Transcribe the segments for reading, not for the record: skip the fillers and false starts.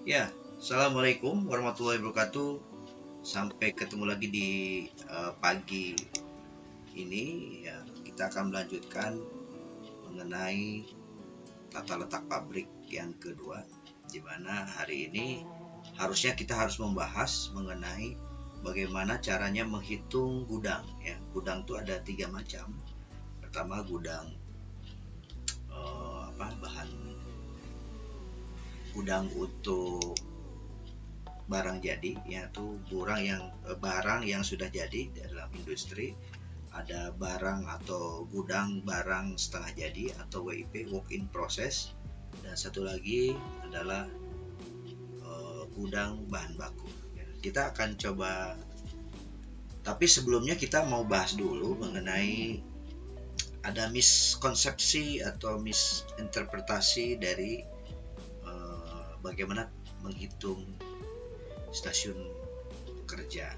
Ya, Assalamualaikum warahmatullahi wabarakatuh. Sampai ketemu lagi di pagi ini. Ya, kita akan melanjutkan mengenai tata letak pabrik yang kedua, di mana hari ini harusnya kita harus membahas mengenai bagaimana caranya menghitung gudang. Ya, gudang itu ada 3 macam. Pertama, gudang gudang untuk barang jadi, yaitu barang yang sudah jadi dalam industri. Ada barang atau gudang barang setengah jadi atau WIP, work in process, dan satu lagi adalah gudang bahan baku. Kita akan coba, tapi sebelumnya kita mau bahas dulu mengenai ada miskonsepsi atau misinterpretasi dari bagaimana menghitung stasiun kerja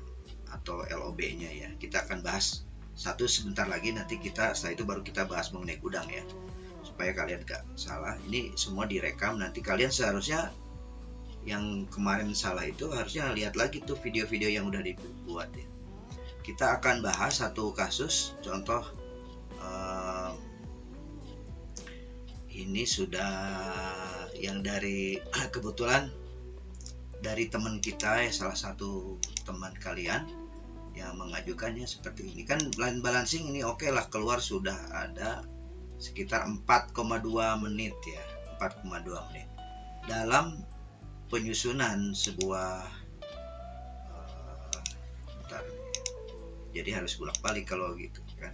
atau LOB-nya ya. Kita akan bahas satu sebentar lagi, nanti setelah itu baru kita bahas mengenai gudang ya. Supaya kalian gak salah, ini semua direkam, nanti kalian seharusnya yang kemarin salah itu harusnya lihat lagi tuh video-video yang udah dibuat ya. Kita akan bahas satu kasus contoh. Ini sudah yang dari kebetulan dari teman kita ya, salah satu teman kalian yang mengajukannya seperti ini. Kan line balancing ini oke lah, keluar sudah ada sekitar 4,2 menit ya, 4,2 menit dalam penyusunan sebuah jadi harus bolak-balik kalau gitu kan.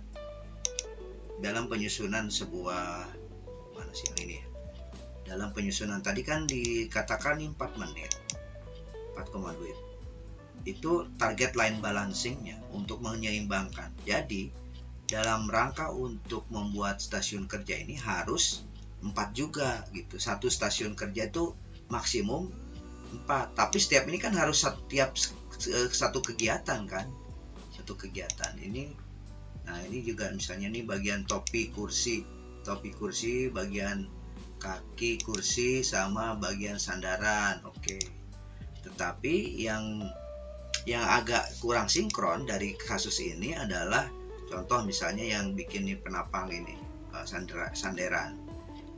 Dalam penyusunan sebuah, mana sih yang ini ya? Dalam penyusunan tadi kan dikatakan 4 menit, 4,2 itu target line balancingnya untuk menyeimbangkan. Jadi dalam rangka untuk membuat stasiun kerja ini harus 4 juga gitu. Satu stasiun kerja itu maksimum 4, tapi setiap ini kan harus setiap satu kegiatan kan, satu kegiatan ini. Nah ini juga misalnya nih bagian topi kursi, bagian kaki kursi sama bagian sandaran, oke. Tetapi yang agak kurang sinkron dari kasus ini adalah contoh misalnya yang bikin penapang ini, sandaran.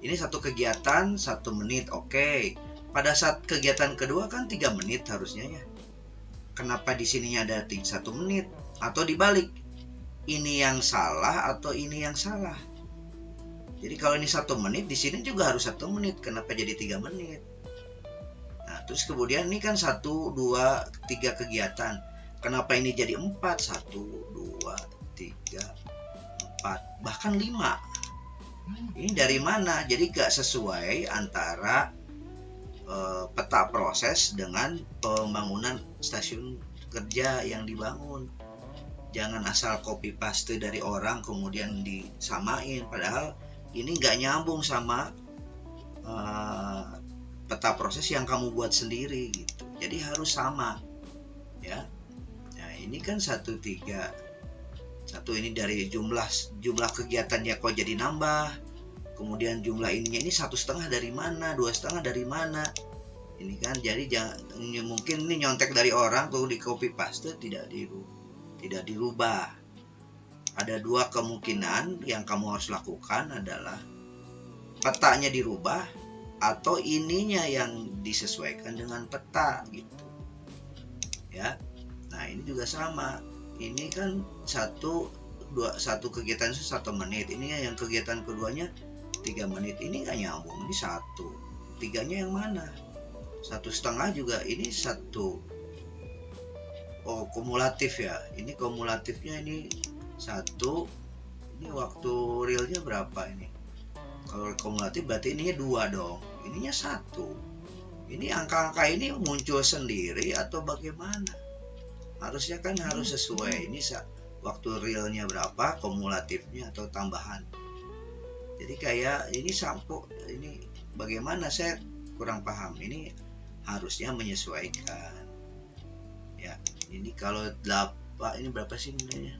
Ini satu kegiatan 1 menit, oke. Pada saat kegiatan kedua kan 3 menit harusnya ya. Kenapa di sininya ada 1 menit? Atau dibalik, ini yang salah atau ini yang salah? Jadi kalau ini 1 menit, di sini juga harus 1 menit. Kenapa jadi 3 menit? Nah, terus kemudian ini kan 1, 2, 3 kegiatan. Kenapa ini jadi 4? 1, 2, 3, 4, bahkan 5. Ini dari mana? Jadi gak sesuai antara peta proses dengan pembangunan stasiun kerja yang dibangun. Jangan asal copy paste dari orang kemudian disamain, padahal ini nggak nyambung sama peta proses yang kamu buat sendiri gitu. Jadi harus sama ya. Nah ini kan 1, 3, 1 ini dari jumlah kegiatannya kok jadi nambah, kemudian jumlah ininya ini 1,5 dari mana, 2,5 dari mana. Ini kan jadi mungkin ini nyontek dari orang kalau di copy paste tidak dirubah. Ada 2 kemungkinan yang kamu harus lakukan adalah petanya dirubah atau ininya yang disesuaikan dengan peta gitu ya. Nah ini juga sama, ini kan satu kegiatan itu 1 menit, ini yang kegiatan keduanya 3 menit, ini nggak nyambung. Ini 1, 3-nya yang mana? 1,5 juga, ini 1. Oh kumulatif ya, ini kumulatifnya ini 1. Ini waktu realnya berapa ini? Kalau kumulatif berarti ininya 2 dong, ininya 1. Ini angka-angka ini muncul sendiri atau bagaimana? Harusnya kan harus sesuai. Ini waktu realnya berapa, kumulatifnya atau tambahan. Jadi kayak ini sampo, ini bagaimana, saya kurang paham. Ini harusnya menyesuaikan. Ya, ini kalau 8, ini berapa sih nilainya?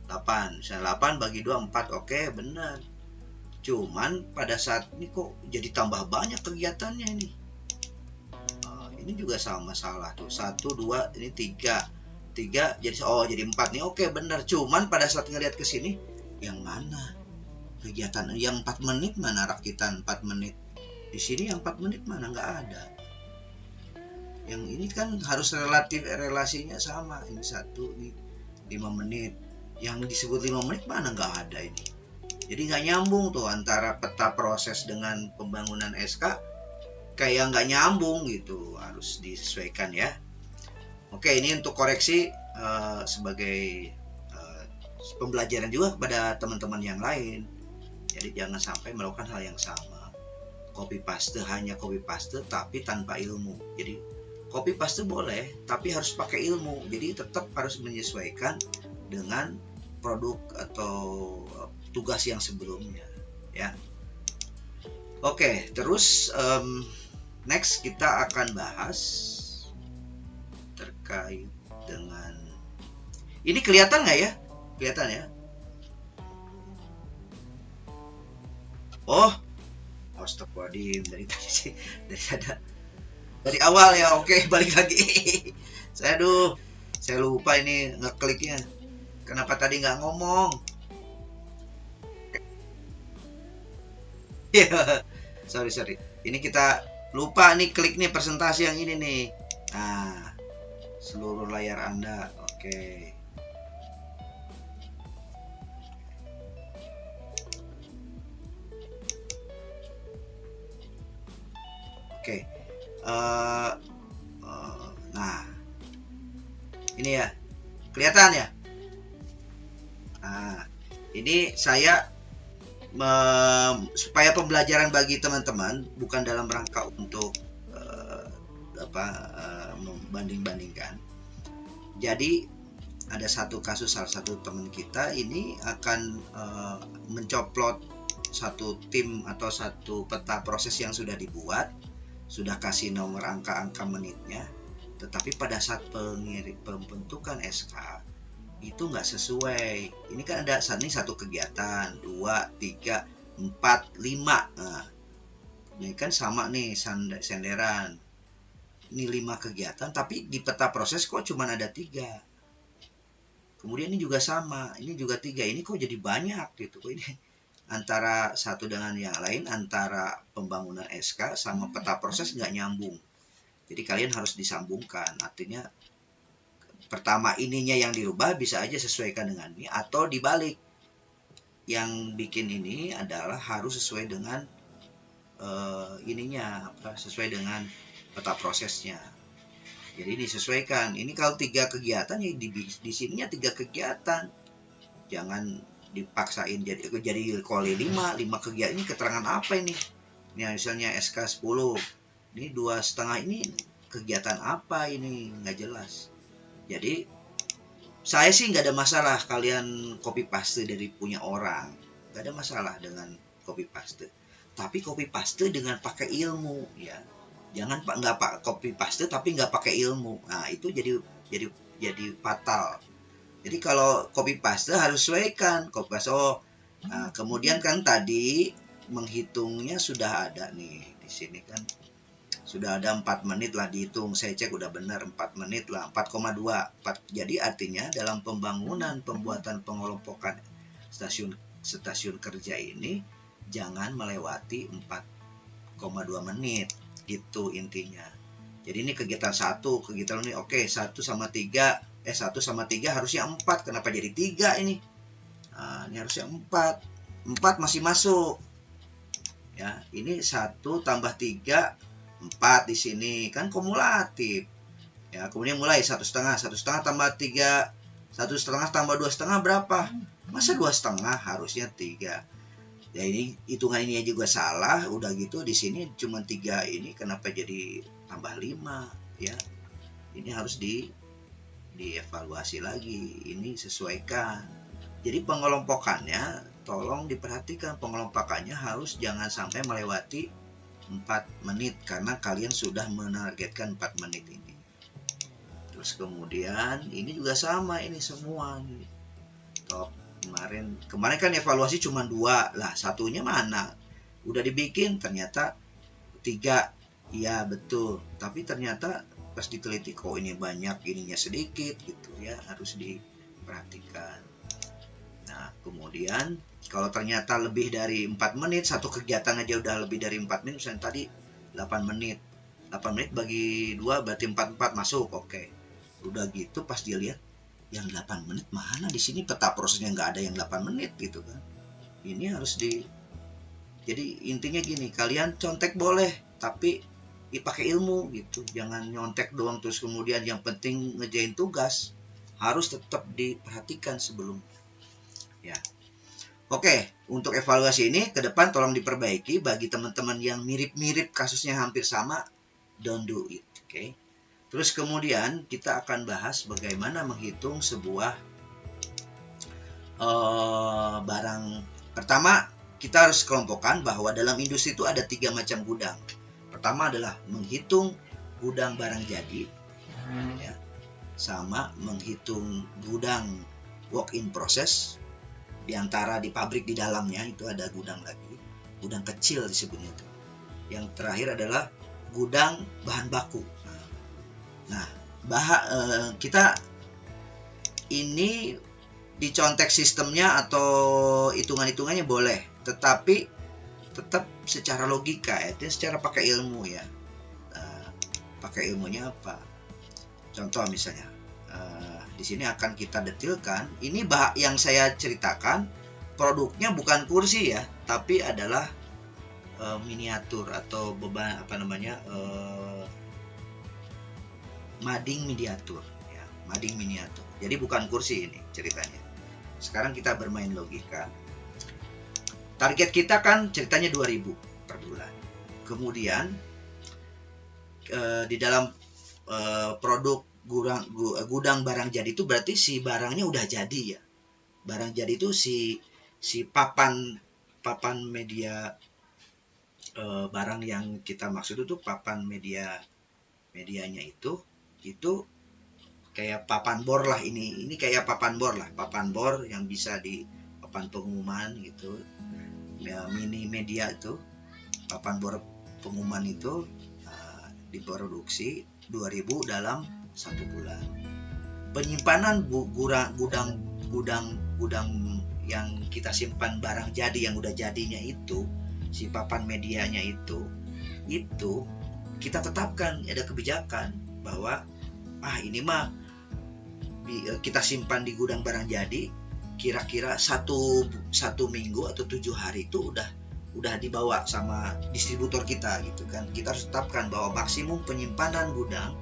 8. Misalnya 8 bagi 2 4. Oke, benar. Cuman pada saat ini kok jadi tambah banyak kegiatannya ini. Ini juga sama salah tuh. 1 2 ini 3 jadi jadi 4 nih. Oke, benar. Cuman pada saat ngelihat ke sini, yang mana kegiatan yang 4 menit, mana rakitan 4 menit? Di sini yang 4 menit mana, nggak ada. Yang ini kan harus relasinya sama. Ini 1 nih 5 menit. Yang disebut 5 menit mana, nggak ada ini. Jadi nggak nyambung tuh antara peta proses dengan pembangunan SK, kayak nggak nyambung gitu, harus disesuaikan ya. Oke, ini untuk koreksi sebagai pembelajaran juga kepada teman-teman yang lain. Jadi jangan sampai melakukan hal yang sama. Hanya copy paste tapi tanpa ilmu. Jadi copy paste boleh, tapi harus pakai ilmu. Jadi tetap harus menyesuaikan dengan produk atau tugas yang sebelumnya ya. Oke, terus next kita akan bahas terkait dengan ini. Kelihatan nggak ya? Kelihatan ya? Oh, astagfirullahaladzim, dari tadi sih, dari awal ya. Oke, balik lagi. saya lupa ini ngekliknya. Kenapa tadi nggak ngomong? sorry. Ini kita lupa nih, klik nih presentasi yang ini nih. Nah, seluruh layar Anda. Oke. Nah, ini ya, kelihatan ya. Nah, ini saya supaya pembelajaran bagi teman-teman, bukan dalam rangka untuk membanding-bandingkan. Jadi ada satu kasus, salah satu teman kita ini akan mencoplot satu tim atau satu peta proses yang sudah dibuat, sudah kasih nomor angka-angka menitnya, tetapi pada saat pembentukan SK itu nggak sesuai. Ini kan ada ini satu kegiatan, 2, 3, 4, 5. Nah, ini kan sama nih senderan. Ini 5 kegiatan, tapi di peta proses kok cuma ada 3. Kemudian ini juga sama, ini juga 3. Ini kok jadi banyak gitu. Ini antara satu dengan yang lain, antara pembangunan SK sama peta proses nggak nyambung. Jadi kalian harus disambungkan. Artinya pertama ininya yang dirubah bisa aja sesuaikan dengan ini, atau dibalik. Yang bikin ini adalah harus sesuai dengan sesuai dengan peta prosesnya. Jadi disesuaikan. Ini kalau 3 kegiatan ya di sininya 3 kegiatan. Jangan dipaksain jadi kali 5 kegiatan. Ini keterangan apa ini? Ini misalnya SK 10. Ini 2,5 ini kegiatan apa ini? Nggak jelas. Jadi saya sih nggak ada masalah kalian copy paste dari punya orang, nggak ada masalah dengan copy paste. Tapi copy paste dengan pakai ilmu ya, jangan nggak copy paste tapi nggak pakai ilmu. Nah itu jadi fatal. Jadi kalau copy paste harus sesuaikan. Copy paste. Nah, kemudian kan tadi menghitungnya sudah ada nih di sini kan. Sudah ada 4 menit lah dihitung, saya cek udah benar 4 menit lah, 4,2. Jadi artinya dalam pembuatan pengelompokan stasiun kerja ini jangan melewati 4,2 menit gitu intinya. Jadi ini kegiatan 1, kegiatan ini oke, 1 sama 3 harusnya 4, kenapa jadi 3 ini? Nah, ini harusnya 4 masih masuk ya. Ini 1 tambah 3 4 di sini kan kumulatif ya. Kemudian mulai 1,5 tambah 3, 1,5 tambah 2,5 berapa? Masa 2,5, harusnya 3. Ya ini hitungan ini juga salah, udah gitu di sini cuma 3 ini kenapa jadi tambah 5 ya. Ini harus dievaluasi lagi, ini sesuaikan. Jadi pengelompokannya tolong diperhatikan, pengelompokannya harus jangan sampai melewati 4 menit karena kalian sudah menargetkan 4 menit ini. Terus kemudian ini juga sama, ini semua nih. Top kemarin kan evaluasi cuma 2 lah, satunya mana udah dibikin ternyata 3. Iya betul, tapi ternyata pas diteliti kok ini banyak, ininya sedikit gitu ya, harus diperhatikan. Nah kemudian kalau ternyata lebih dari 4 menit, satu kegiatan aja udah lebih dari 4 menit, misalnya tadi 8 menit 8 menit bagi 2 berarti 4 masuk, oke. Udah gitu pas dia lihat yang 8 menit mana, di sini peta prosesnya nggak ada yang 8 menit gitu kan. Ini harus jadi intinya gini, kalian contek boleh tapi dipakai ilmu gitu, jangan nyontek doang terus kemudian yang penting ngerjain tugas, harus tetap diperhatikan sebelum ya. Oke, untuk evaluasi ini ke depan tolong diperbaiki. Bagi teman-teman yang mirip-mirip kasusnya hampir sama, don't do it, oke. Terus kemudian kita akan bahas bagaimana menghitung sebuah barang. Pertama, kita harus kelompokkan bahwa dalam industri itu ada 3 macam gudang. Pertama adalah menghitung gudang barang jadi, ya, sama menghitung gudang work in process. Di antara di pabrik di dalamnya itu ada gudang lagi, gudang kecil disebutnya itu. Yang terakhir adalah gudang bahan baku. Nah, kita ini dicontek sistemnya atau hitungan-hitungannya boleh, tetapi tetap secara logika, itu secara pakai ilmu ya. Pakai ilmunya apa? Contoh misalnya, di sini akan kita detilkan. Ini yang saya ceritakan produknya bukan kursi ya, tapi adalah miniatur atau beban mading miniatur ya, mading miniatur. Jadi bukan kursi ini ceritanya. Sekarang kita bermain logika. Target kita kan ceritanya 2.000 per bulan. Kemudian di dalam produk gudang barang jadi itu berarti si barangnya udah jadi ya. Barang jadi itu si papan media barang yang kita maksud itu papan medianya itu kayak papan bor lah, ini kayak papan bor yang bisa di papan pengumuman gitu ya, mini media itu papan bor pengumuman itu diproduksi 2.000 dalam 1 bulan. Penyimpanan gudang yang kita simpan barang jadi yang udah jadinya itu, si papan medianya itu kita tetapkan, ada kebijakan bahwa ini mah kita simpan di gudang barang jadi kira-kira satu minggu atau 7 hari itu udah dibawa sama distributor kita gitu kan. Kita harus tetapkan bahwa maksimum penyimpanan gudang,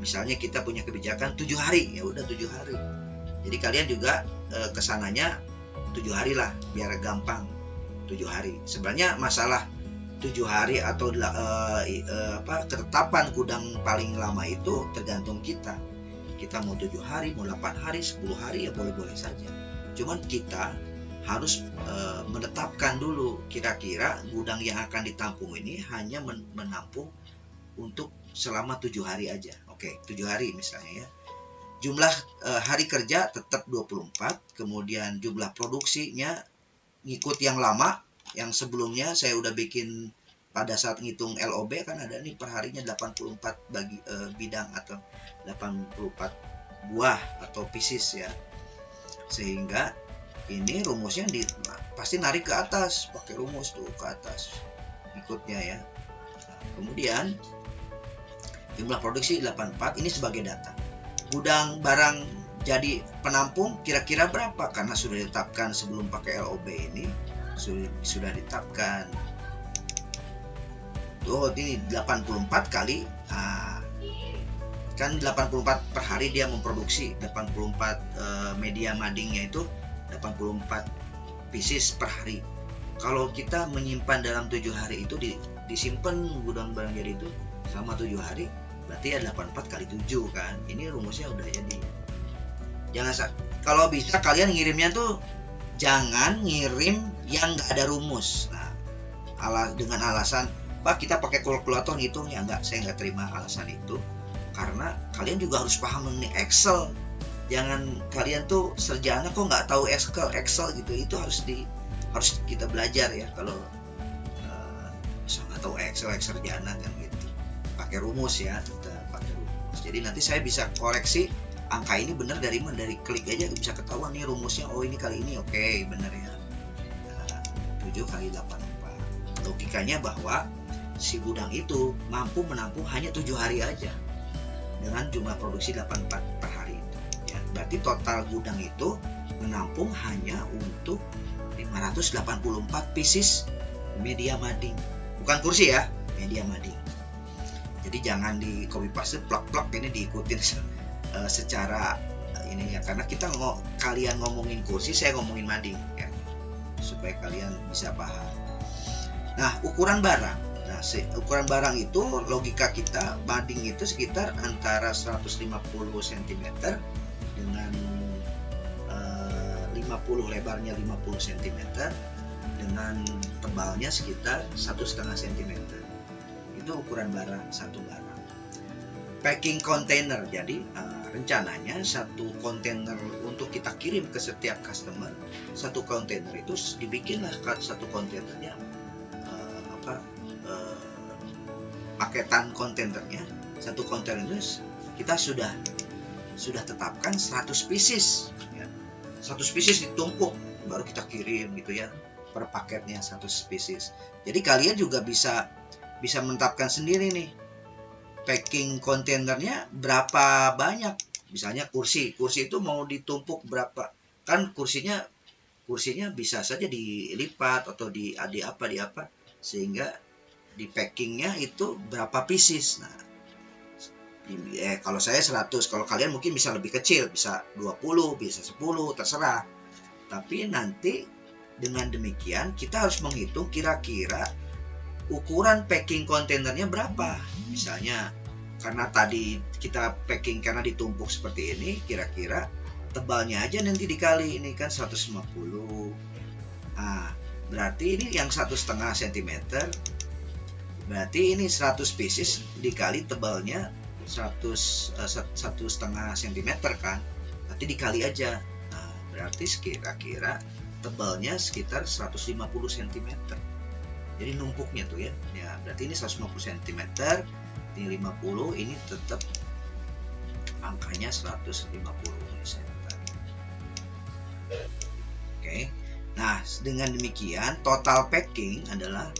misalnya kita punya kebijakan 7 hari, ya udah 7 hari. Jadi kalian juga kesananya 7 hari lah biar gampang, 7 hari. Sebenarnya masalah 7 hari atau ketetapan gudang paling lama itu tergantung kita. Kita mau 7 hari, mau 8 hari, 10 hari ya boleh-boleh saja. Cuman kita harus menetapkan dulu kira-kira gudang yang akan ditampung ini hanya menampung untuk selama 7 hari aja. Oke, 7 hari misalnya ya. Jumlah hari kerja tetap 24, kemudian jumlah produksinya ngikut yang lama. Yang sebelumnya saya udah bikin pada saat ngitung LOB kan ada nih perharinya 84 bagi bidang atau 84 buah atau pieces ya. Sehingga ini rumusnya pasti narik ke atas, pakai rumus tuh ke atas ikutnya ya. Nah, kemudian jumlah produksi 84 ini sebagai data. Gudang barang jadi penampung kira-kira berapa? Karena sudah ditetapkan sebelum pakai LOB ini sudah ditetapkan. Tuh ini 84 kali kan 84 per hari dia memproduksi 84 media madingnya itu 84 pieces per hari. kalau kita menyimpan dalam 7 hari itu disimpan gudang barang jadi itu sama 7 hari, berarti ya 84 kali 7 kan. Ini rumusnya udah jadi. Kalau bisa kalian ngirimnya tuh jangan ngirim yang nggak ada rumus. Nah, dengan alasan, Pak kita pakai kalkulator ngitung, ya enggak, saya nggak terima alasan itu. Karena kalian juga harus paham mengenai Excel. Jangan kalian tuh sarjana kok nggak tahu Excel gitu. Itu harus kita belajar ya. Kalau nggak tahu Excel sarjana kan gitu. Pakai rumus ya, kita pakai rumus. Jadi nanti saya bisa koreksi angka ini benar dari mana, dari klik aja bisa ketahuan nih rumusnya. Oh ini kali ini oke, benar ya. 7 kali 84. Logikanya bahwa si gudang itu mampu menampung hanya 7 hari aja dengan jumlah produksi 84 per hari itu ya. Berarti total gudang itu menampung hanya untuk 584 pieces media mading, bukan kursi ya, media mading. Jadi jangan di copy paste plak-plak ini diikutin secara ini ya, karena kalian ngomongin kursi, saya ngomongin mading ya, supaya kalian bisa paham. Nah, ukuran barang. Nah, ukuran barang itu logika kita, mading itu sekitar antara 150 cm dengan 50 lebarnya 50 cm dengan tebalnya sekitar 1,5 cm. Itu ukuran barang, satu barang. Packing container, jadi rencananya satu kontainer untuk kita kirim ke setiap customer, satu kontainer itu dibikinlah satu kontainernya paketan kontainernya, satu kontainer kita sudah tetapkan 100 pieces ya. 100 pieces ditumpuk baru kita kirim gitu ya, per paketnya 100 pieces. Jadi kalian juga bisa menetapkan sendiri nih packing kontainernya berapa banyak. Misalnya kursi itu mau ditumpuk berapa, kan kursinya bisa saja dilipat atau di apa sehingga di packingnya itu berapa pieces. Nah, kalau saya 100, kalau kalian mungkin bisa lebih kecil, bisa 20, bisa 10, terserah. Tapi nanti dengan demikian kita harus menghitung kira-kira ukuran packing kontainernya berapa. Misalnya karena tadi kita packing karena ditumpuk seperti ini, kira-kira tebalnya aja nanti dikali ini kan 150. Nah, berarti ini yang 1,5 cm, berarti ini 100 pieces dikali tebalnya 1,5 cm kan, nanti dikali aja. Nah, berarti kira-kira tebalnya sekitar 150 cm. Jadi numpuknya tuh ya, berarti ini 150 cm, ini 50, ini tetap angkanya 150 cm. Oke. Nah, dengan demikian total packing adalah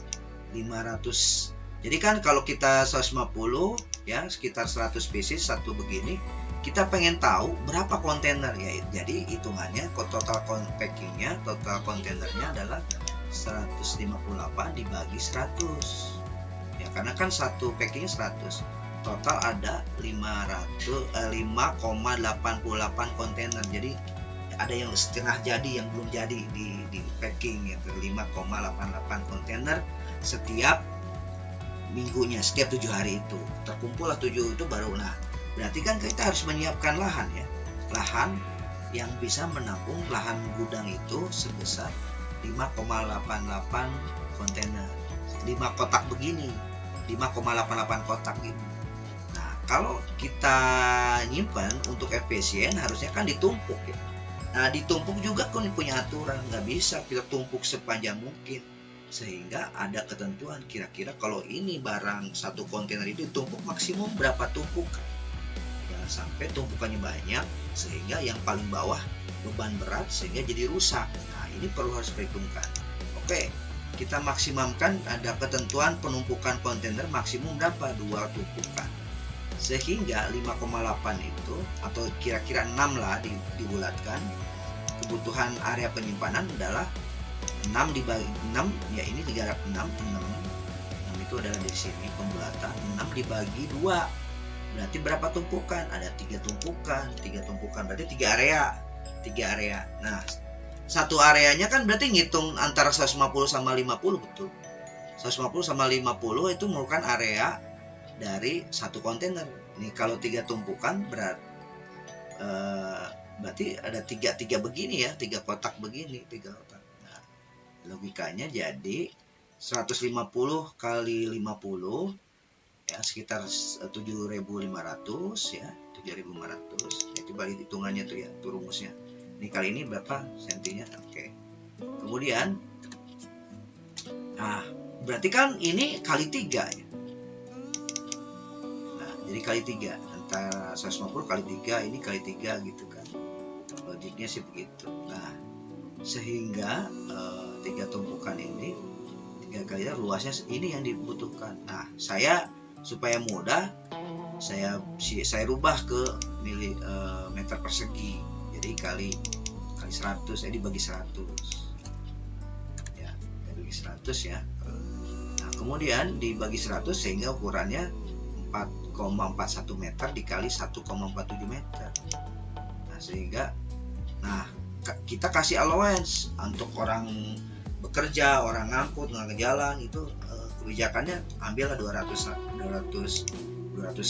500. Jadi kan kalau kita 150 ya, sekitar 100 pieces satu begini, kita pengen tahu berapa kontainer ya. Jadi hitungannya total packingnya, total kontainernya adalah 158 dibagi 100 ya, karena kan satu packingnya 100, total ada 5,88 kontainer. Jadi ada yang setengah jadi, yang belum jadi di packing ya, 5,88 kontainer setiap minggunya, setiap 7 hari itu terkumpul 7 itu baru. Nah, berarti kan kita harus menyiapkan lahan ya, lahan yang bisa menampung lahan gudang itu sebesar 5,88 kontainer, 5 kotak begini, 5,88 kotak ini. Nah, kalau kita nyimpan untuk efisien harusnya kan ditumpuk ya. Nah, ditumpuk juga kan punya aturan, nggak bisa kita tumpuk sepanjang mungkin, sehingga ada ketentuan kira-kira kalau ini barang satu kontainer itu ditumpuk maksimum berapa tumpukan. Jangan sampai tumpukannya banyak sehingga yang paling bawah beban berat sehingga jadi rusak. Nah, ini perlu harus diperhitungkan. Oke, kita maksimumkan, ada ketentuan penumpukan kontainer maksimum berapa, 2 tumpukan, sehingga 5,8 itu atau kira-kira 6 lah dibulatkan. Kebutuhan area penyimpanan adalah 6 dibagi 6 ya, ini 306, 6 itu adalah di sini pembulatan, 6 dibagi 2 berarti berapa tumpukan, ada 3 tumpukan berarti 3 area. Nah, satu areanya kan berarti ngitung antara 150 sama 50, betul. 150 sama 50 itu merupakan area dari satu kontainer. Ini kalau 3 tumpukan berarti ada tiga begini ya, 3 kotak begini, 3 kotak. Nah, logikanya jadi 150 kali 50 ya sekitar 7.500 ya, 7.500. Itu balik hitungannya tuh ya, tuh rumusnya. Ini kali ini berapa sentinya? Oke. Kemudian, nah berarti kan ini kali 3 ya. Nah, jadi kali 3 antara 150 kali 3 ini kali 3 gitu kan. Logiknya sih begitu. Nah, sehingga 3 tumpukan ini 3 kali luasnya ini yang dibutuhkan. Nah, saya supaya mudah saya rubah ke meter persegi. Jadi kali 100, jadi dibagi 100 ya, dibagi 100 ya. Nah, kemudian dibagi 100 sehingga ukurannya 4,41 meter dikali 1,47 meter. Nah, sehingga kita kasih allowance untuk orang bekerja, orang ngangkut, nggak jalan itu kebijakannya ambillah 200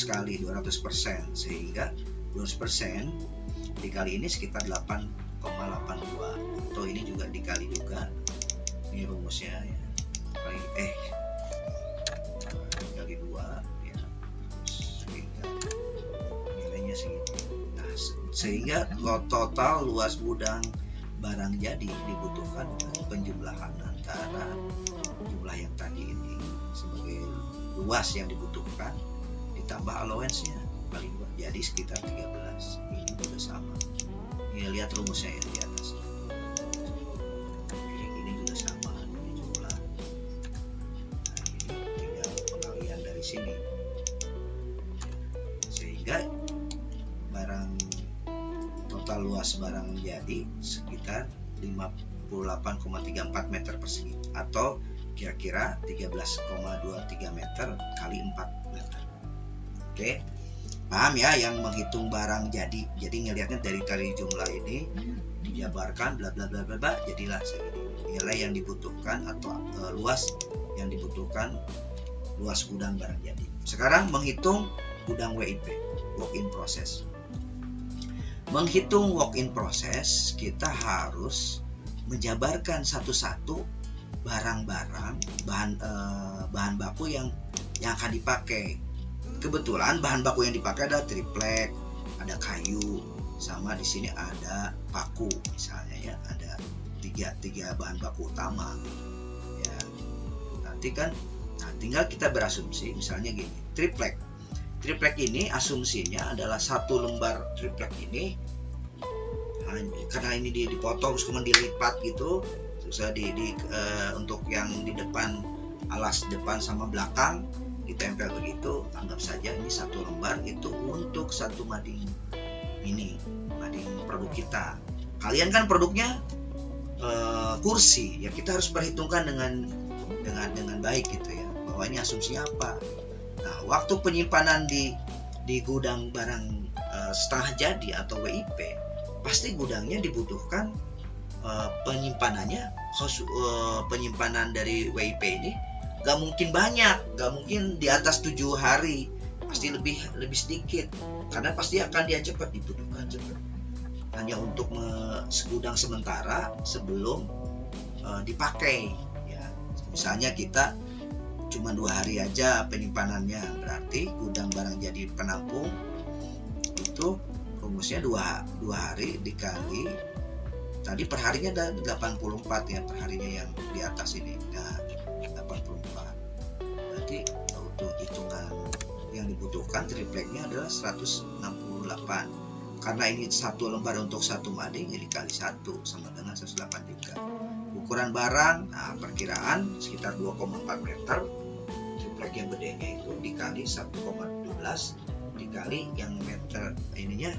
kali 200%, sehingga 200% dikali ini sekitar 8,82, atau ini juga dikali juga, ini rumusnya ya, dikali 2 ya, sehingga nilainya segitu. Nah, sehingga total luas gudang barang jadi dibutuhkan penjumlahan antara jumlah yang tadi ini sebagai luas yang dibutuhkan ditambah allowance-nya kali 2, jadi sekitar 13. Ini juga sama. Ini lihat rumusnya ya di atas. Ini juga sama, ini jumlah. Nah, ini tinggal pengalian dari sini. Sehingga total luas barang jadi sekitar 58,34 meter persegi, atau kira-kira 13,23 meter kali 4 meter. Oke, paham ya yang menghitung barang jadi ngelihatnya dari jumlah ini dijabarkan bla bla bla bla, jadilah segini nilai yang dibutuhkan atau luas yang dibutuhkan, luas gudang barang jadi. Sekarang menghitung gudang WIP, work in process. Menghitung work in process, kita harus menjabarkan satu-satu barang-barang bahan baku yang akan dipakai. Kebetulan bahan baku yang dipakai ada triplek, ada kayu, sama di sini ada paku misalnya ya, ada tiga bahan baku utama ya. Nanti kan, tinggal kita berasumsi misalnya gini, triplek ini asumsinya adalah satu lembar triplek ini, karena ini dipotong terus kemudian dilipat gitu, terus untuk yang di depan, alas depan sama belakang ditempel begitu, anggap saja ini satu lembar itu untuk satu mading produk kita. Kalian kan produknya kursi ya, kita harus perhitungkan dengan baik gitu ya, bahwa ini asumsinya apa. Nah, waktu penyimpanan di gudang barang setengah jadi atau WIP, pasti gudangnya dibutuhkan penyimpanan dari WIP ini gak mungkin banyak, gak mungkin di atas 7 hari, pasti lebih sedikit, karena pasti akan dia cepat dibutuhkan cepat, hanya untuk segudang sementara sebelum dipakai ya. Misalnya kita cuma 2 hari aja penyimpanannya, berarti gudang barang jadi penampung itu rumusnya 2 hari dikali, tadi perharinya ada 84 ya, perharinya yang di atas ini. Nah, 84. Berarti untuk hitungan yang dibutuhkan tripleknya adalah 168. Karena ini satu lembar untuk satu mading, jadi kali 1 sama dengan 183. Ukuran barang, perkiraan sekitar 2,4 meter. Triplek yang gedenya itu dikali 1,12 dikali yang meter ininya,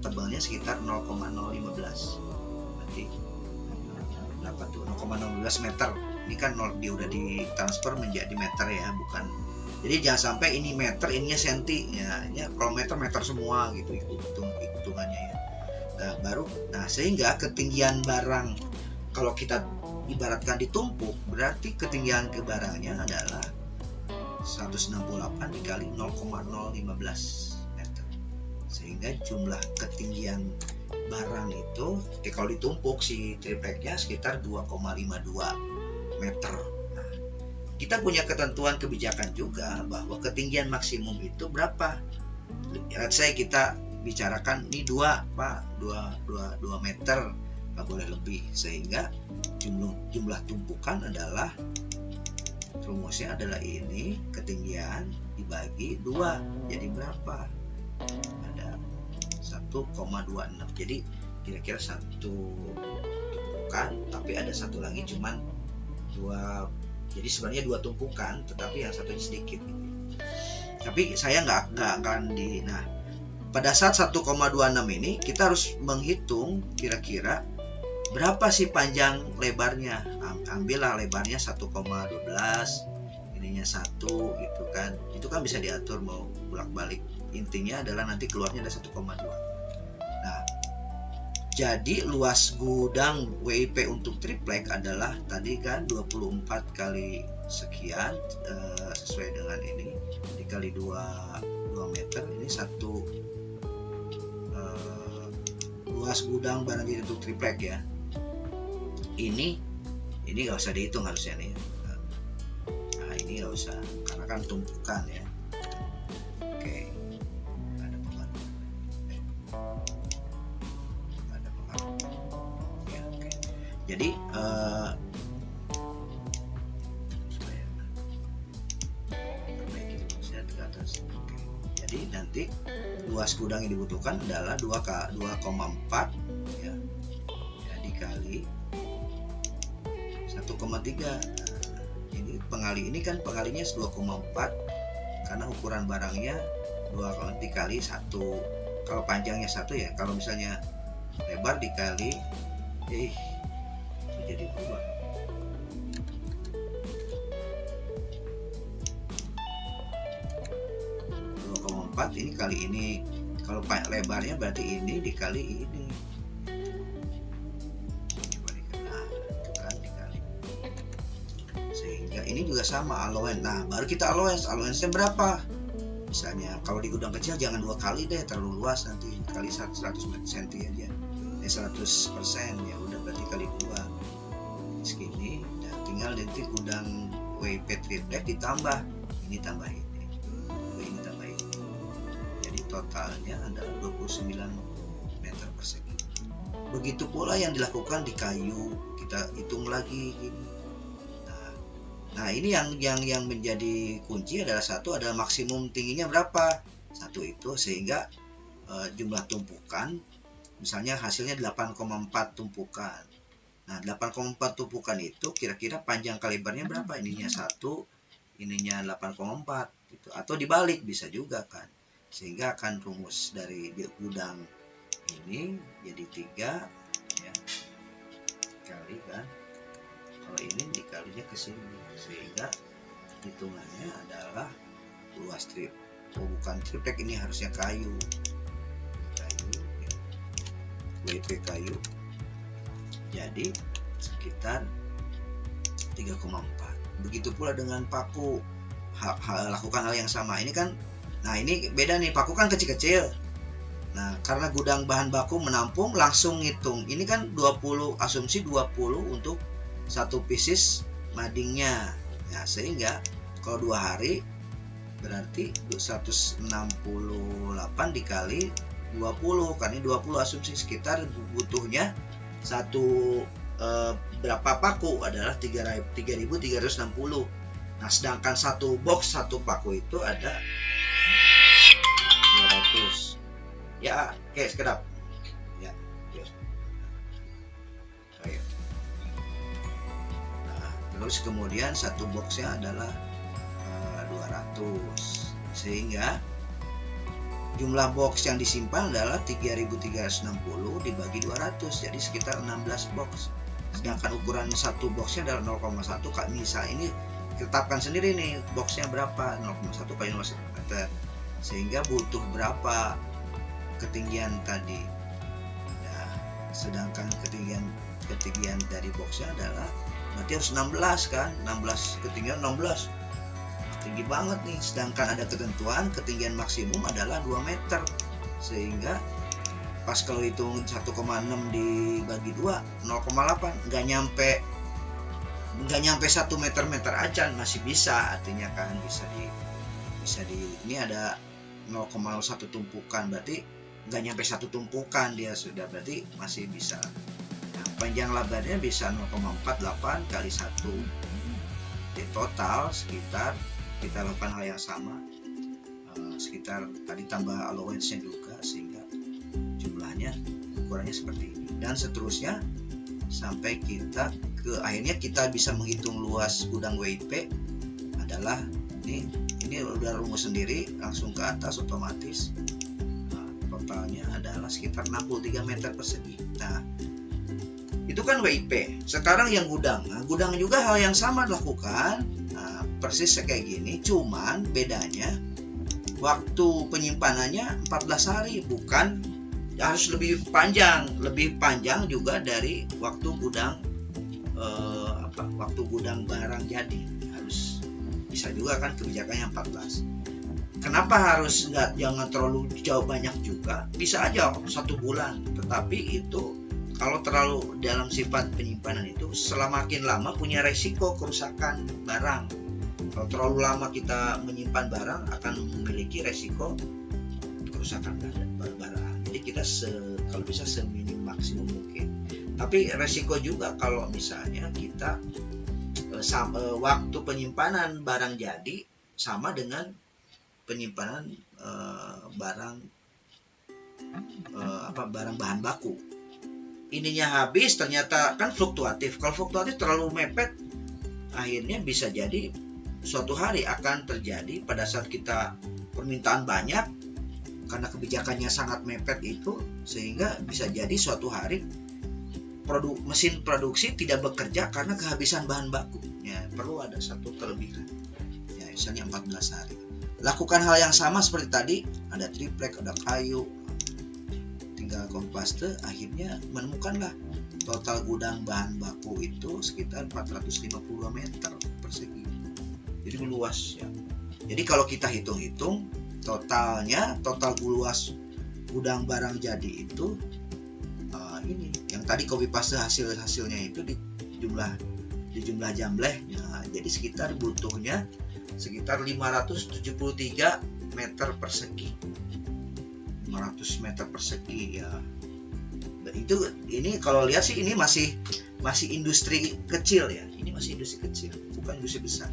tebalnya sekitar 0,015. Berarti 0,015 meter. Ini kan dia udah ditransfer menjadi meter ya, bukan. Jadi jangan sampai ini meter, ininya senti ya. Ini kalau meter semua gitu hitungannya ya. Nah sehingga ketinggian barang, kalau kita ibaratkan ditumpuk, berarti ketinggian ke barangnya adalah 168 dikali 0,015 meter. Sehingga jumlah ketinggian barang itu kalau ditumpuk si tripleknya sekitar 2,52 meter. Nah, kita punya ketentuan kebijakan juga bahwa ketinggian maksimum itu berapa. Let's say kita bicarakan ini 2 meter, nggak boleh lebih, sehingga jumlah tumpukan adalah, rumusnya adalah ini, ketinggian dibagi 2, jadi berapa? Ada 1,26. Jadi kira-kira satu tumpukan, tapi ada satu lagi cuman 2, jadi sebenarnya 2 tumpukan, tetapi yang satunya sedikit. Tapi saya nggak akan nah pada saat 1,26 ini kita harus menghitung kira-kira berapa sih panjang lebarnya. Ambillah lebarnya 1,12, ininya 1 gitu kan. Itu kan bisa diatur mau bolak-balik. Intinya adalah nanti keluarnya ada 1,2. Nah, jadi luas gudang WIP untuk triplek adalah tadi kan 24 kali sekian, sesuai dengan ini, dikali 2 meter, ini luas gudang barang jadi untuk triplek ya. Ini nggak usah dihitung harusnya nih. Nah ini nggak usah, karena kan tumpukan ya. Oke, ada pengaruh. Ya, oke. Jadi jadi nanti luas gudang yang dibutuhkan adalah 2,4 ya, dikali 1,3. Ini pengalinya 2,4 karena ukuran barangnya 2 dikali 1. Kalau panjangnya 1 ya, kalau misalnya lebar dikali jadi berubah. Ini kali ini, kalau lebarnya berarti ini dikali ini. Nah, itu kan dikali. Sehingga ini juga sama allowance. Nah, baru kita allowance-nya berapa? Misalnya kalau di gudang kecil jangan 2 kali deh, terlalu luas, nanti kali 100 cm aja. 100%, ya udah berarti kali 2. Segini. Nah, tinggal nanti gudang WIP triplek ditambah. Ini tambah ini tambah ini. Totalnya adalah 29 meter persegi. Begitu pula yang dilakukan di kayu, kita hitung lagi gini. Nah ini yang menjadi kunci adalah adalah maksimum tingginya berapa. 1 itu, sehingga jumlah tumpukan, misalnya hasilnya 8,4 tumpukan. Nah 8,4 tumpukan itu kira-kira panjang kalibernya berapa? Ininya 1, ininya 8,4 gitu. Atau dibalik bisa juga kan. Sehingga akan rumus dari gudang ini jadi 3 ya, kali kan, kalau ini dikalinya ke sini, sehingga hitungannya adalah luas bukan triplek, ini harusnya kayu ya. WP kayu jadi sekitar 3,4. Begitu pula dengan paku, lakukan hal yang sama. Ini kan, nah ini beda nih, paku kan kecil-kecil. Nah karena gudang bahan baku menampung, langsung ngitung. Ini kan 20, asumsi 20 untuk 1 pieces madingnya. Nah sehingga kalau 2 hari berarti 168 dikali 20, karena 20 asumsi sekitar butuhnya berapa paku adalah 3.360. Nah sedangkan 1 box 1 paku itu ada 200 ya. Oke, sekedap ya. Nah, terus kemudian 1 boxnya adalah 200, sehingga jumlah box yang disimpan adalah 3.360 dibagi 200, jadi sekitar 16 box. Sedangkan ukuran 1 boxnya adalah 0,1. Kak Nisa ini tetapkan sendiri nih boxnya berapa, 0,1 kali 0,1 meter, sehingga butuh berapa ketinggian tadi. Ya, sedangkan ketinggian dari boxnya adalah berarti harus 16 kan, 16 ketinggian 16 tinggi banget nih, sedangkan ada ketentuan ketinggian maksimum adalah 2 meter, sehingga pas kalau hitung 1,6 dibagi 2 0,8 nggak nyampe 1 meter acan, masih bisa, artinya kan bisa di ini ada 0,01 tumpukan, berarti nggak nyampe 1 tumpukan dia sudah, berarti masih bisa. Nah, panjang lebarnya bisa 0,48 kali 1, di total sekitar kita lakukan hal yang sama, sekitar tadi tambah allowance-nya juga, sehingga jumlahnya ukurannya seperti ini, dan seterusnya sampai kita akhirnya kita bisa menghitung luas gudang WIP adalah ini udah rumus sendiri, langsung ke atas otomatis. Nah, totalnya adalah sekitar 63 meter persegi. Nah, itu kan WIP. Sekarang yang gudang. Nah, gudang juga hal yang sama dilakukan. Nah, persis kayak gini, cuman bedanya waktu penyimpanannya 14 hari, bukan harus lebih panjang juga dari waktu gudang waktu gudang barang jadi, harus bisa juga kan kebijakannya 14. Kenapa harus jangan terlalu jauh banyak juga, bisa aja 1 bulan, tetapi itu kalau terlalu dalam sifat penyimpanan itu selamakin lama punya resiko kerusakan barang. Kalau terlalu lama kita menyimpan barang akan memiliki resiko kerusakan barang. Jadi kita kalau bisa seminim maksimum mungkin. Tapi resiko juga kalau misalnya kita waktu penyimpanan barang jadi sama dengan penyimpanan barang bahan baku. Ininya habis, ternyata kan fluktuatif. Kalau fluktuatif terlalu mepet, akhirnya bisa jadi suatu hari akan terjadi pada saat kita permintaan banyak karena kebijakannya sangat mepet itu, sehingga bisa jadi suatu hari mesin produksi tidak bekerja karena kehabisan bahan baku. Ya, perlu ada satu kelebihan. Ya, misalnya 14 hari. Lakukan hal yang sama seperti tadi, ada triplek, ada kayu, tinggal kompaste, akhirnya menemukanlah total gudang bahan baku itu sekitar 452 meter persegi. Jadi luas ya. Jadi kalau kita hitung-hitung total luas gudang barang jadi itu ini yang tadi copy paste hasilnya itu di jumlah jambleh. Nah, jadi sekitar butuhnya sekitar 573 meter persegi. 500 meter persegi ya. Itu ini kalau lihat sih ini masih industri kecil ya. Ini masih industri kecil, bukan industri besar.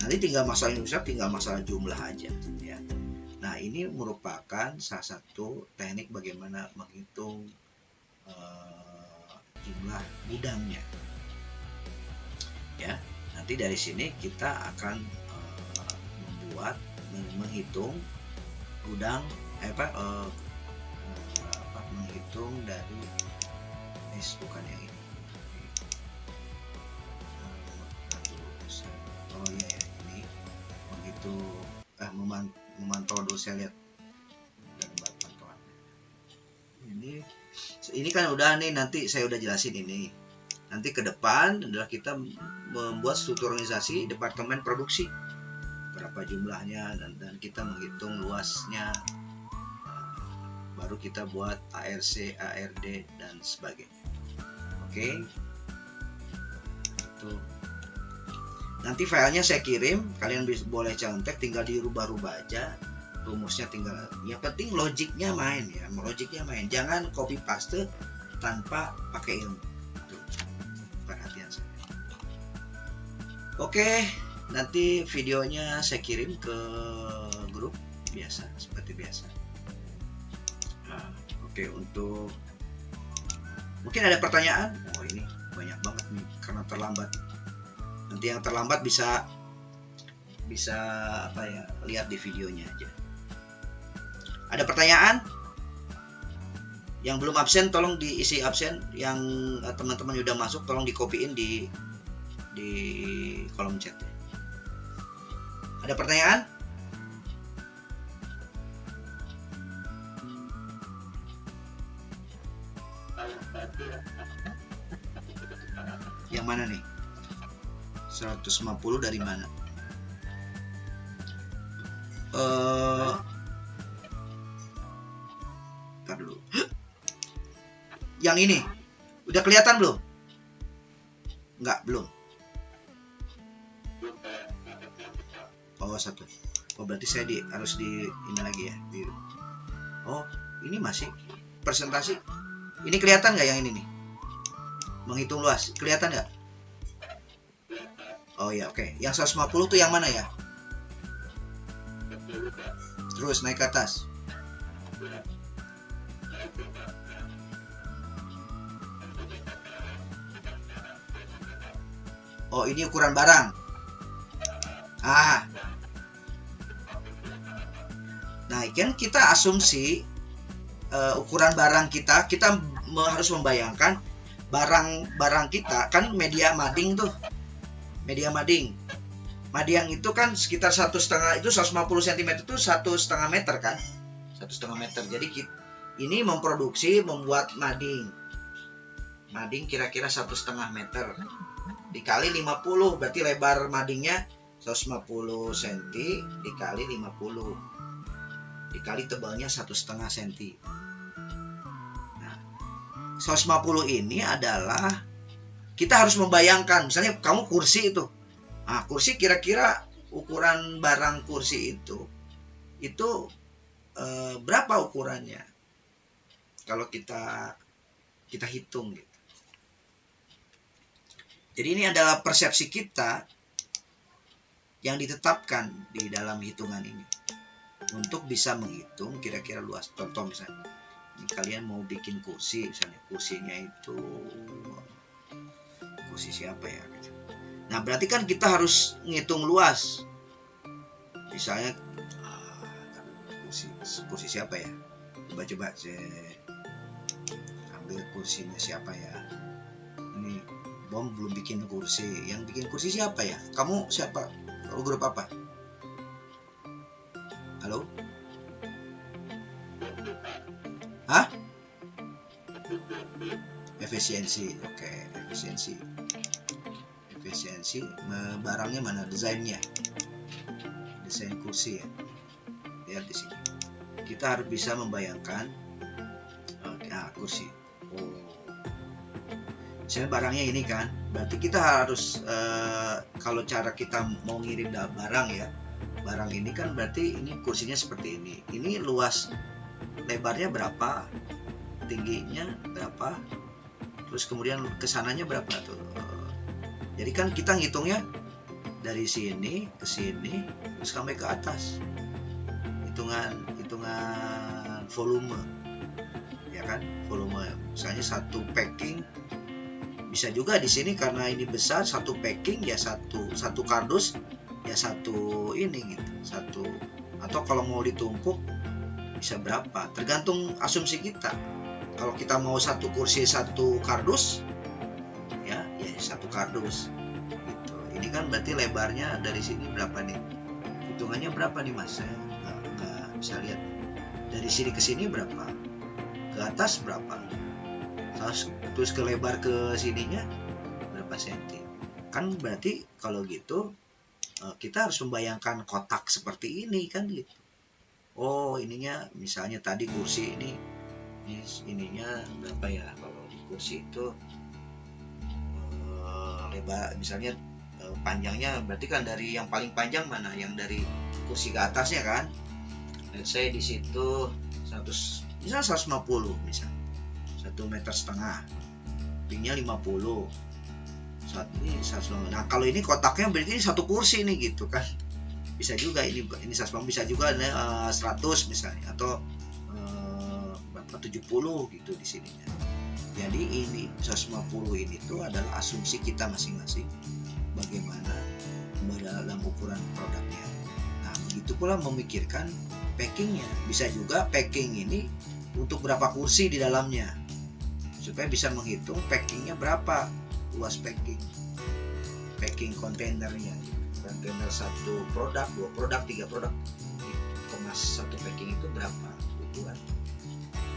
Nanti tinggal masalah jumlah aja ya. Nah, ini merupakan salah satu teknik bagaimana menghitung jumlah gudangnya. Ya, nanti dari sini kita akan menghitung gudang menghitung dari bukan yang ini. Ini menghitung memantau dulu, saya lihat gambar pantauannya. Ini kan udah nih, nanti saya udah jelasin ini. Nanti ke depan adalah kita membuat struktur organisasi departemen produksi, berapa jumlahnya, dan kita menghitung luasnya. Baru kita buat ARC, ARD dan sebagainya. Oke. Itu. Nanti filenya saya kirim, kalian boleh contek, tinggal dirubah-rubah aja. Rumusnya tinggal, yang penting logiknya main ya, jangan copy paste tanpa pakai ilmu. Tuh, perhatian saya. Oke, nanti videonya saya kirim ke grup biasa, seperti biasa. Nah, oke, untuk mungkin ada pertanyaan. Oh, ini banyak banget nih karena terlambat. Nanti yang terlambat bisa lihat di videonya aja. Ada pertanyaan? Yang belum absen tolong diisi absen. Yang teman-teman udah masuk tolong di-copyin di kolom chat. Ada pertanyaan? Yang mana nih? 150 dari mana? Ntar dulu. Yang ini udah kelihatan belum? Enggak, belum. Oh, satu. Oh, berarti saya harus di ini lagi ya. Oh, ini masih presentasi. Ini kelihatan nggak yang ini nih? Menghitung luas, kelihatan nggak? Oh ya, oke. Yang 150 tuh yang mana ya? Terus naik ke atas. Oh, ini ukuran barang. Nah, kan kita asumsi ukuran barang kita harus membayangkan barang kita kan media mading tuh. Media mading itu kan sekitar 1,5 itu 150 cm itu 1,5 meter kan, 1,5 meter. Jadi ini membuat mading kira-kira 1,5 meter dikali 50, berarti lebar madingnya 150 cm dikali 50 dikali tebalnya 1,5 cm. Nah, 150 ini adalah kita harus membayangkan, misalnya kamu kursi itu. Nah, kursi kira-kira ukuran barang kursi itu berapa ukurannya? Kalau kita hitung gitu. Jadi ini adalah persepsi kita yang ditetapkan di dalam hitungan ini untuk bisa menghitung kira-kira luas. Contoh misalnya, ini kalian mau bikin kursi, misalnya kursinya itu kursi siapa ya? Nah, berarti kan kita harus ngitung luas. Misalnya kursi siapa ya? Coba saya ambil kursinya siapa ya? Ini Bom belum bikin kursi. Yang bikin kursi siapa ya? Kamu siapa? Kamu grup apa? Halo? Hah? Efisiensi. Oke, efisiensi. Barangnya mana? Desainnya. Desain kursi ya. Lihat di sini. Kita harus bisa membayangkan kursi. Misalnya barangnya ini kan, berarti kita harus kalau cara kita mau ngirim barang ya, barang ini kan berarti ini kursinya seperti ini. Ini luas lebarnya berapa, tingginya berapa, terus kemudian kesananya berapa tuh. Jadi kan kita ngitungnya dari sini ke sini terus sampai ke atas. Hitungan volume. Ya kan? Volume. Misalnya satu packing bisa juga di sini karena ini besar, satu packing ya satu kardus ya satu ini gitu. Satu, atau kalau mau ditumpuk bisa berapa? Tergantung asumsi kita. Kalau kita mau satu kursi satu kardus ya satu kardus gitu. Ini kan berarti lebarnya dari sini berapa nih? Hitungannya berapa nih Mas? Saya nggak bisa lihat. Dari sini ke sini berapa? Ke atas berapa? Terus ke lebar ke sininya berapa senti? Kan berarti kalau gitu kita harus membayangkan kotak seperti ini kan gitu. Oh, ininya misalnya tadi kursi ini ininya berapa ya? Kalau di kursi itu lebar misalnya panjangnya berarti kan dari yang paling panjang mana? Yang dari kursi ke atasnya kan? Let's say di situ 150 misalnya. 1,5 meter, tingginya 50. Ini 150. Nah, kalau ini kotaknya berarti ini satu kursi nih gitu kan. Bisa juga ini 150, bisa juga 100 misalnya atau berapa 70 gitu di sininya. Jadi ini 150 ini tuh adalah asumsi kita masing-masing bagaimana dalam ukuran produknya. Nah, begitu pula memikirkan packingnya. Bisa juga packing ini untuk berapa kursi di dalamnya supaya bisa menghitung packingnya berapa, luas packing kontainernya, kontainer satu produk, 2 produk, 3 produk kemas satu packing itu berapa ukuran.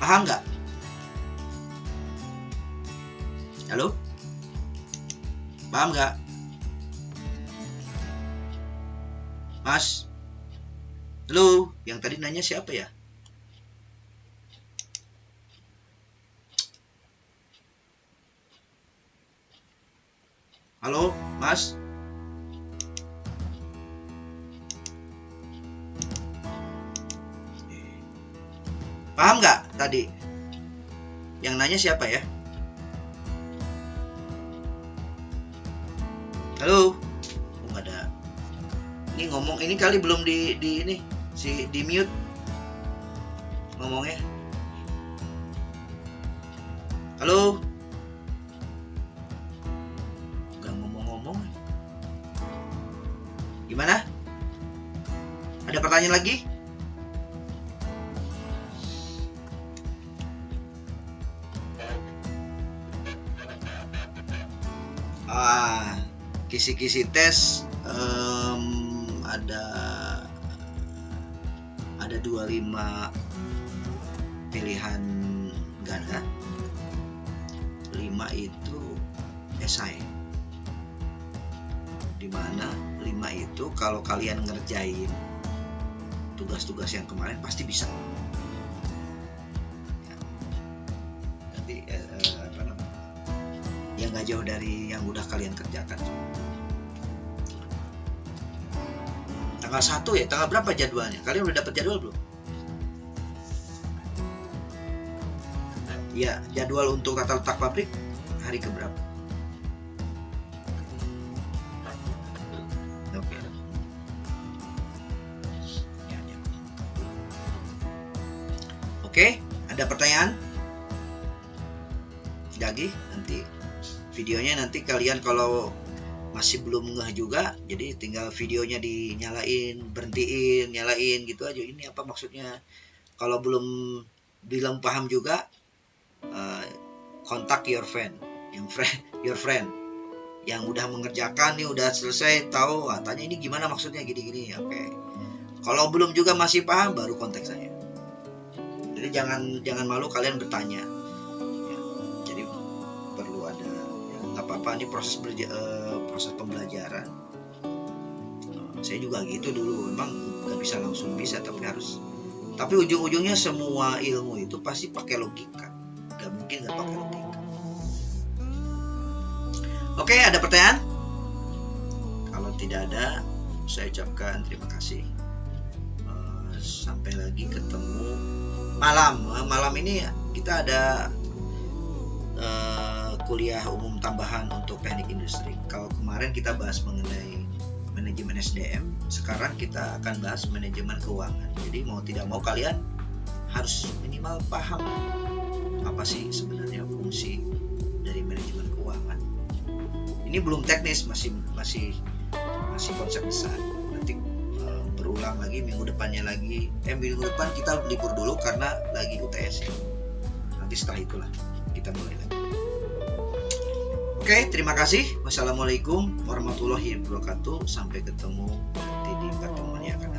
Paham nggak? Halo? Paham nggak? Mas? Halo, yang tadi nanya siapa ya? Halo, Mas? Paham nggak tadi? Yang nanya siapa ya? Halo? Oh, nggak ada. Ini ngomong ini kali belum di ini di mute ngomongnya. Halo? Nggak ngomong-ngomong. Gimana? Ada pertanyaan lagi? Kisi-kisi tes ada 25 pilihan ganda, 5 itu esai, dimana 5 itu kalau kalian ngerjain tugas-tugas yang kemarin pasti bisa. Nanti yang nggak jauh dari yang udah kalian kerjakan. Tanggal 1 ya, tanggal berapa jadwalnya? Kalian udah dapat jadwal belum? Ya, jadwal untuk tata letak pabrik hari keberapa? Oke. Oke, ada pertanyaan? Lagi nanti videonya nanti kalian kalau masih belum ngeh juga, jadi tinggal videonya dinyalain, berhentiin, nyalain gitu aja. Ini apa maksudnya? Kalau belum paham juga, kontak your friend yang udah mengerjakan nih, udah selesai tahu, tanya ini gimana maksudnya gini-gini. Oke. Kalau belum juga masih paham, baru kontak saya. Jadi jangan malu kalian bertanya. Ya, jadi perlu ada, ya, nggak apa-apa, ini proses pembelajaran. Saya juga gitu dulu, memang nggak bisa langsung bisa, tapi ujung-ujungnya semua ilmu itu pasti pakai logika, nggak mungkin nggak pakai logika. Oke, ada pertanyaan? Kalau tidak ada, saya ucapkan terima kasih. Sampai lagi ketemu malam ini kita ada kuliah umum tambahan untuk teknik industri. Kalau kemarin kita bahas mengenai manajemen SDM, sekarang kita akan bahas manajemen keuangan. Jadi mau tidak mau kalian harus minimal paham apa sih sebenarnya fungsi dari manajemen keuangan. Ini belum teknis, masih konsep besar. Nanti berulang lagi minggu depannya lagi. Minggu depan kita libur dulu karena lagi UTS. Nanti setelah itulah kita mulai lagi. Oke, terima kasih. Wassalamualaikum warahmatullahi wabarakatuh. Sampai ketemu nanti di pertemuan yang akan